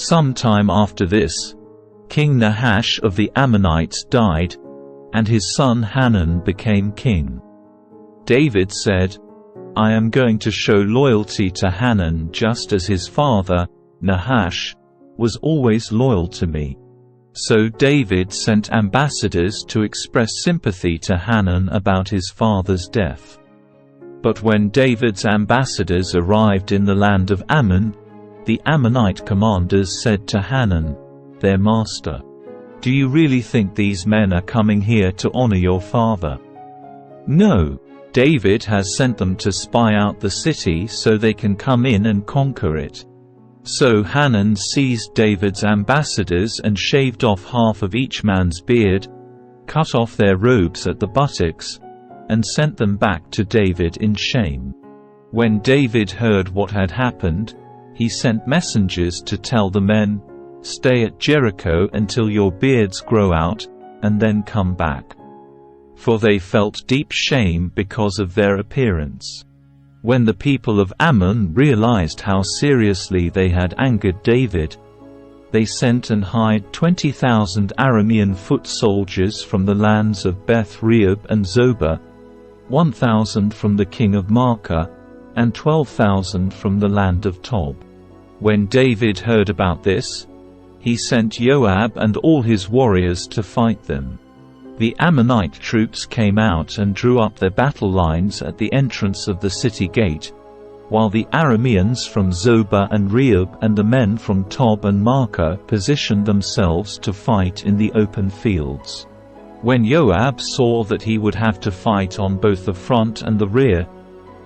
Some time after this, King Nahash of the Ammonites died, and his son Hanun became king. David said, "I am going to show loyalty to Hanun just as his father, Nahash, was always loyal to me." So David sent ambassadors to express sympathy to Hanun about his father's death. But when David's ambassadors arrived in the land of Ammon, the Ammonite commanders said to Hanun, their master, "Do you really think these men are coming here to honor your father? No, David has sent them to spy out the city so they can come in and conquer it." So Hanun seized David's ambassadors and shaved off half of each man's beard, cut off their robes at the buttocks, and sent them back to David in shame. When David heard what had happened, he sent messengers to tell the men, "Stay at Jericho until your beards grow out, and then come back." For they felt deep shame because of their appearance. When the people of Ammon realized how seriously they had angered David, they sent and hired 20,000 Aramean foot soldiers from the lands of Beth-rehob and Zobah, 1,000 from the king of Maacah, and 12,000 from the land of Tob. When David heard about this, he sent Joab and all his warriors to fight them. The Ammonite troops came out and drew up their battle lines at the entrance of the city gate, while the Arameans from Zobah and Rehob and the men from Tob and Maacah positioned themselves to fight in the open fields. When Joab saw that he would have to fight on both the front and the rear,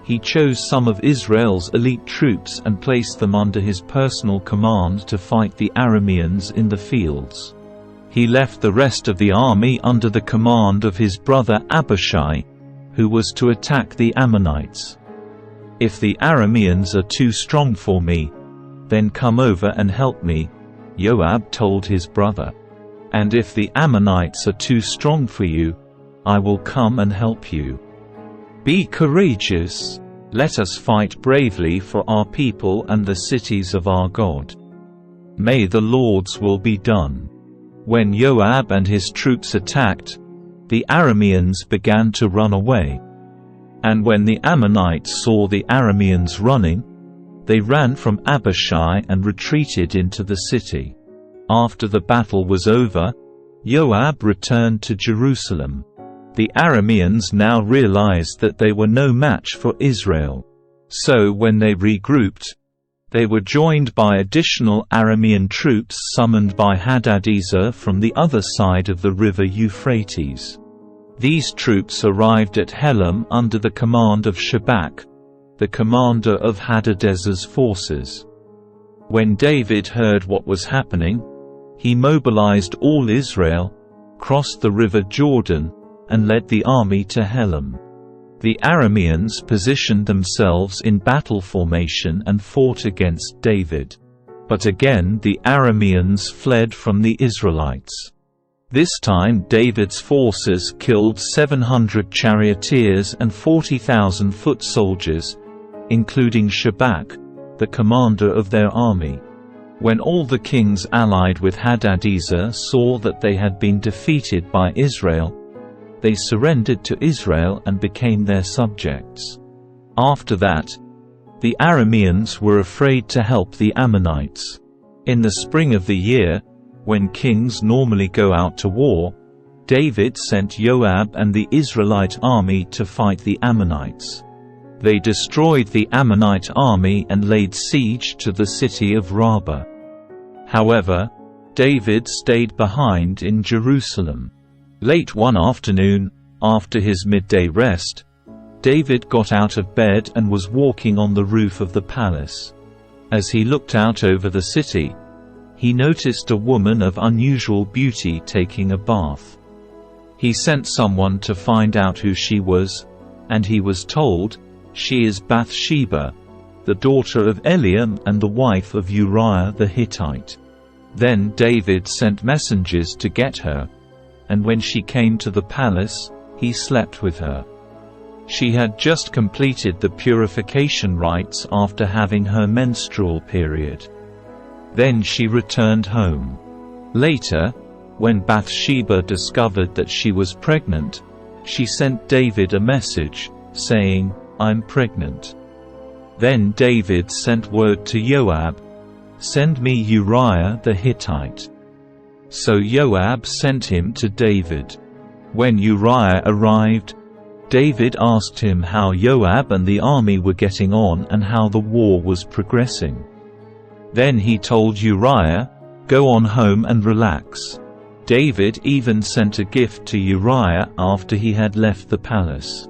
he chose some of Israel's elite troops and placed them under his personal command to fight the Arameans in the fields. He left the rest of the army under the command of his brother Abishai, who was to attack the Ammonites. "If the Arameans are too strong for me, then come over and help me," Joab told his brother. "And if the Ammonites are too strong for you, I will come and help you. Be courageous. Let us fight bravely for our people and the cities of our God. May the Lord's will be done." When Joab and his troops attacked, the Arameans began to run away. And when the Ammonites saw the Arameans running, they ran from Abishai and retreated into the city. After the battle was over, Joab returned to Jerusalem. The Arameans now realized that they were no match for Israel. So when they regrouped, they were joined by additional Aramean troops summoned by Hadadezer from the other side of the river Euphrates. These troops arrived at Helam under the command of Shobach, the commander of Hadadezer's forces. When David heard what was happening, he mobilized all Israel, crossed the river Jordan, and led the army to Helam. The Arameans positioned themselves in battle formation and fought against David. But again the Arameans fled from the Israelites. This time David's forces killed 700 charioteers and 40,000 foot soldiers, including Shobach, the commander of their army. When all the kings allied with Hadadezer saw that they had been defeated by Israel, they surrendered to Israel and became their subjects. After that, the Arameans were afraid to help the Ammonites. In the spring of the year, when kings normally go out to war, David sent Joab and the Israelite army to fight the Ammonites. They destroyed the Ammonite army and laid siege to the city of Rabbah. However, David stayed behind in Jerusalem. Late one afternoon, after his midday rest, David got out of bed and was walking on the roof of the palace. As he looked out over the city, he noticed a woman of unusual beauty taking a bath. He sent someone to find out who she was, and he was told, "She is Bathsheba, the daughter of Eliam and the wife of Uriah the Hittite." Then David sent messengers to get her, and when she came to the palace, he slept with her. She had just completed the purification rites after having her menstrual period. Then she returned home. Later, when Bathsheba discovered that she was pregnant, she sent David a message, saying, "I'm pregnant." Then David sent word to Joab, "Send me Uriah the Hittite." So Joab sent him to David. When Uriah arrived, David asked him how Joab and the army were getting on and how the war was progressing. Then he told Uriah, "Go on home and relax." David even sent a gift to Uriah after he had left the palace.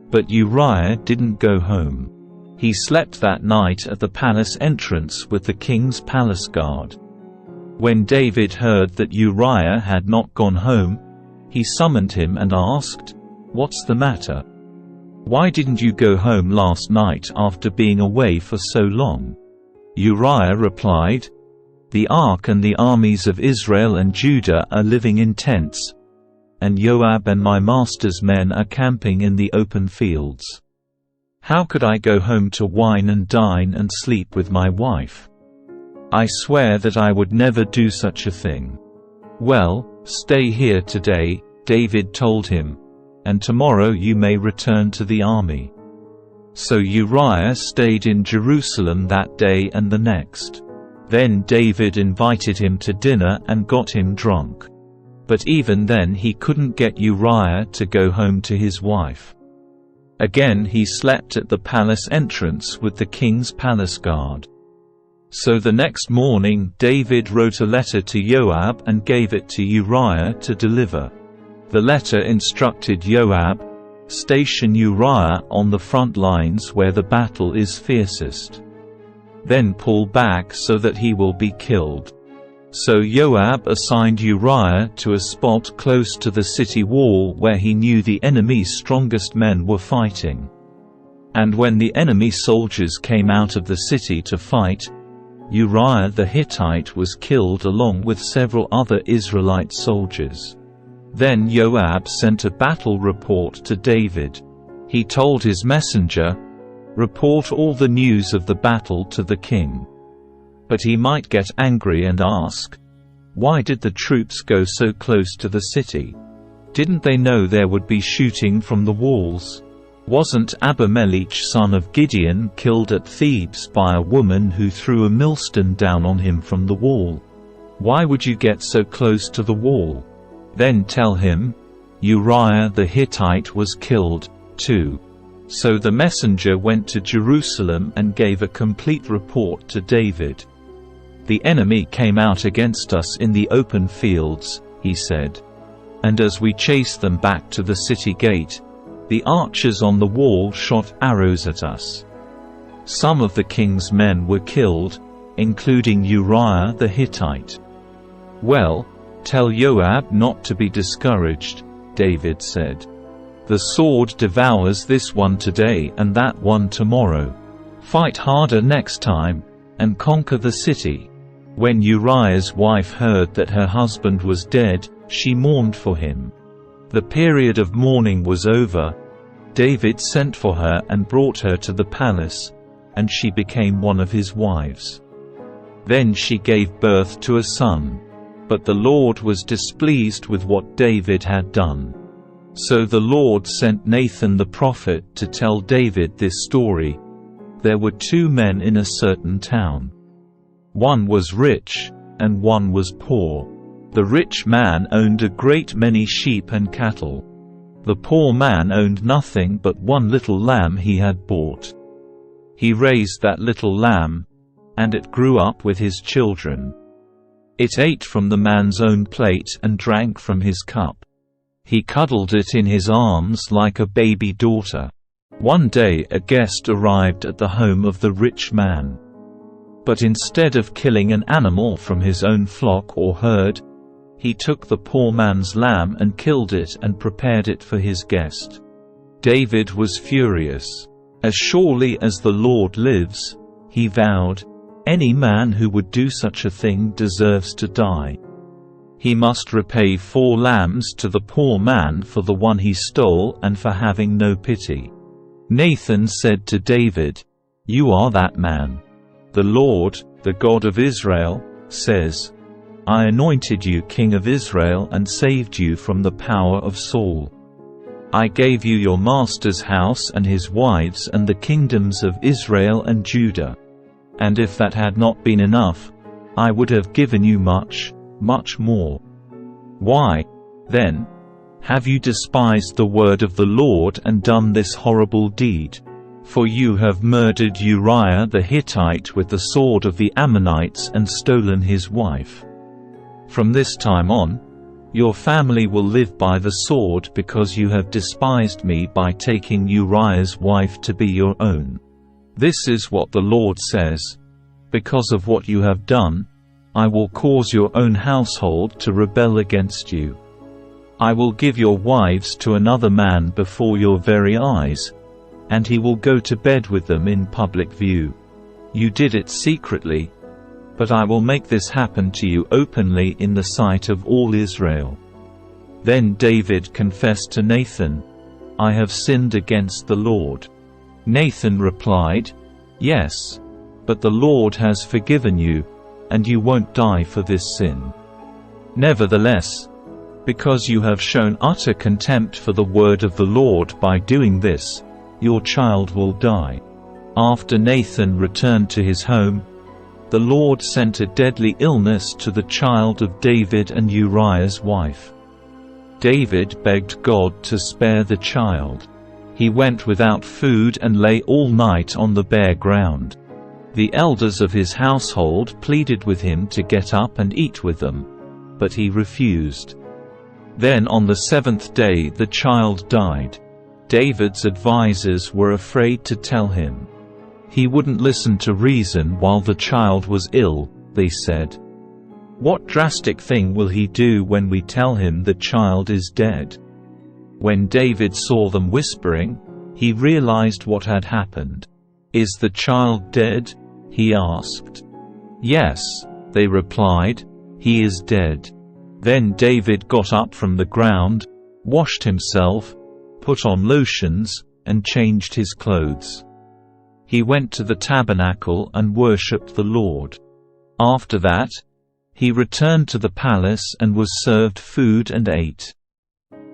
But Uriah didn't go home. He slept that night at the palace entrance with the king's palace guard. When David heard that Uriah had not gone home, he summoned him and asked, "What's the matter? Why didn't you go home last night after being away for so long?" Uriah replied, "The ark and the armies of Israel and Judah are living in tents, and Joab and my master's men are camping in the open fields. How could I go home to wine and dine and sleep with my wife? I swear that I would never do such a thing." "Well, stay here today," David told him, "and tomorrow you may return to the army." So Uriah stayed in Jerusalem that day and the next. Then David invited him to dinner and got him drunk. But even then he couldn't get Uriah to go home to his wife. Again he slept at the palace entrance with the king's palace guard. So the next morning David wrote a letter to Joab and gave it to Uriah to deliver. The letter instructed Joab, "Station Uriah on the front lines where the battle is fiercest. Then pull back so that he will be killed." So Joab assigned Uriah to a spot close to the city wall where he knew the enemy's strongest men were fighting. And when the enemy soldiers came out of the city to fight, Uriah the Hittite was killed along with several other Israelite soldiers. Then Joab sent a battle report to David. He told his messenger, "Report all the news of the battle to the king." But he might get angry and ask, "Why did the troops go so close to the city? Didn't they know there would be shooting from the walls? Wasn't Abimelech son of Gideon killed at Thebes by a woman who threw a millstone down on him from the wall? Why would you get so close to the wall? Then tell him, Uriah the Hittite was killed, too." So the messenger went to Jerusalem and gave a complete report to David. "The enemy came out against us in the open fields," he said. "And as we chased them back to the city gate, the archers on the wall shot arrows at us. Some of the king's men were killed, including Uriah the Hittite." "Well, tell Joab not to be discouraged," David said. "The sword devours this one today and that one tomorrow. Fight harder next time, and conquer the city." When Uriah's wife heard that her husband was dead, she mourned for him. The period of mourning was over. David sent for her and brought her to the palace, and she became one of his wives. Then she gave birth to a son. But the Lord was displeased with what David had done. So the Lord sent Nathan the prophet to tell David this story. There were two men in a certain town. One was rich, and one was poor. The rich man owned a great many sheep and cattle. The poor man owned nothing but one little lamb he had bought. He raised that little lamb, and it grew up with his children. It ate from the man's own plate and drank from his cup. He cuddled it in his arms like a baby daughter. One day a guest arrived at the home of the rich man. But instead of killing an animal from his own flock or herd, he took the poor man's lamb and killed it and prepared it for his guest. David was furious. "As surely as the Lord lives," he vowed, "any man who would do such a thing deserves to die. He must repay 4 lambs to the poor man for the one he stole and for having no pity." Nathan said to David, "You are that man. The Lord, the God of Israel, says, I anointed you king of Israel and saved you from the power of Saul. I gave you your master's house and his wives and the kingdoms of Israel and Judah. And if that had not been enough, I would have given you much, much more. Why, then, have you despised the word of the Lord and done this horrible deed? For you have murdered Uriah the Hittite with the sword of the Ammonites and stolen his wife. From this time on, your family will live by the sword because you have despised me by taking Uriah's wife to be your own. This is what the Lord says, because of what you have done, I will cause your own household to rebel against you. I will give your wives to another man before your very eyes, and he will go to bed with them in public view. You did it secretly, but I will make this happen to you openly in the sight of all Israel. Then David confessed to Nathan, I have sinned against the Lord. Nathan replied, Yes, but the Lord has forgiven you, and you won't die for this sin. Nevertheless, because you have shown utter contempt for the word of the Lord by doing this, your child will die. After Nathan returned to his home, the Lord sent a deadly illness to the child of David and Uriah's wife. David begged God to spare the child. He went without food and lay all night on the bare ground. The elders of his household pleaded with him to get up and eat with them, but he refused. Then on the seventh day the child died. David's advisers were afraid to tell him. He wouldn't listen to reason while the child was ill, they said. What drastic thing will he do when we tell him the child is dead? When David saw them whispering, he realized what had happened. Is the child dead? He asked. Yes, they replied, he is dead. Then David got up from the ground, washed himself, put on lotions, and changed his clothes. He went to the tabernacle and worshipped the Lord. After that, he returned to the palace and was served food and ate.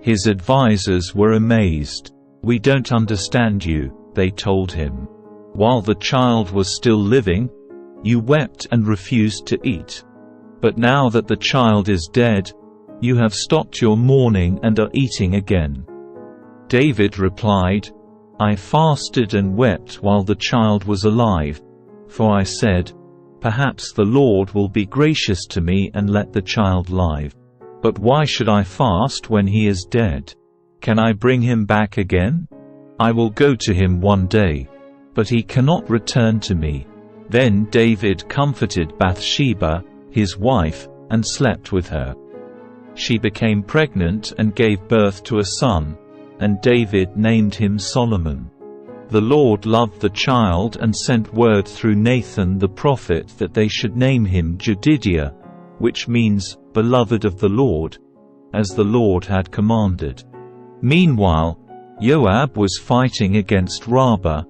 His advisers were amazed. We don't understand you, they told him. While the child was still living, you wept and refused to eat. But now that the child is dead, you have stopped your mourning and are eating again. David replied, I fasted and wept while the child was alive, for I said, perhaps the Lord will be gracious to me and let the child live. But why should I fast when he is dead? Can I bring him back again? I will go to him one day, but he cannot return to me. Then David comforted Bathsheba, his wife, and slept with her. She became pregnant and gave birth to a son, and David named him Solomon. The Lord loved the child and sent word through Nathan the prophet that they should name him Jedidiah, which means, beloved of the Lord, as the Lord had commanded. Meanwhile, Joab was fighting against Rabbah,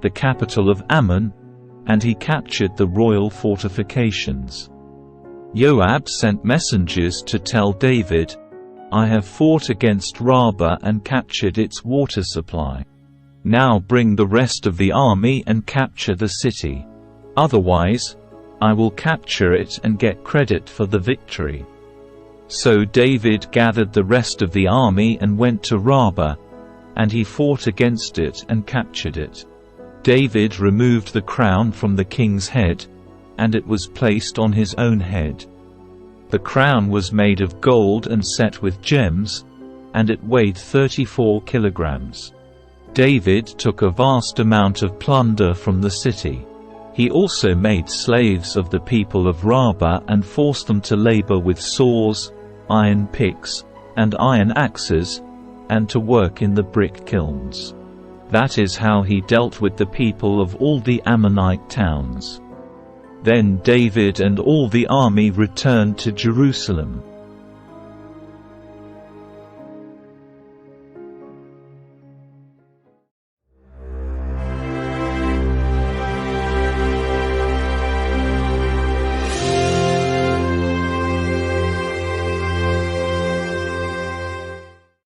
the capital of Ammon, and he captured the royal fortifications. Joab sent messengers to tell David, I have fought against Rabbah and captured its water supply. Now bring the rest of the army and capture the city. Otherwise, I will capture it and get credit for the victory. So David gathered the rest of the army and went to Rabbah, and he fought against it and captured it. David removed the crown from the king's head, and it was placed on his own head. The crown was made of gold and set with gems, and it weighed 34 kilograms. David took a vast amount of plunder from the city. He also made slaves of the people of Rabbah and forced them to labor with saws, iron picks, and iron axes, and to work in the brick kilns. That is how he dealt with the people of all the Ammonite towns. Then David and all the army returned to Jerusalem.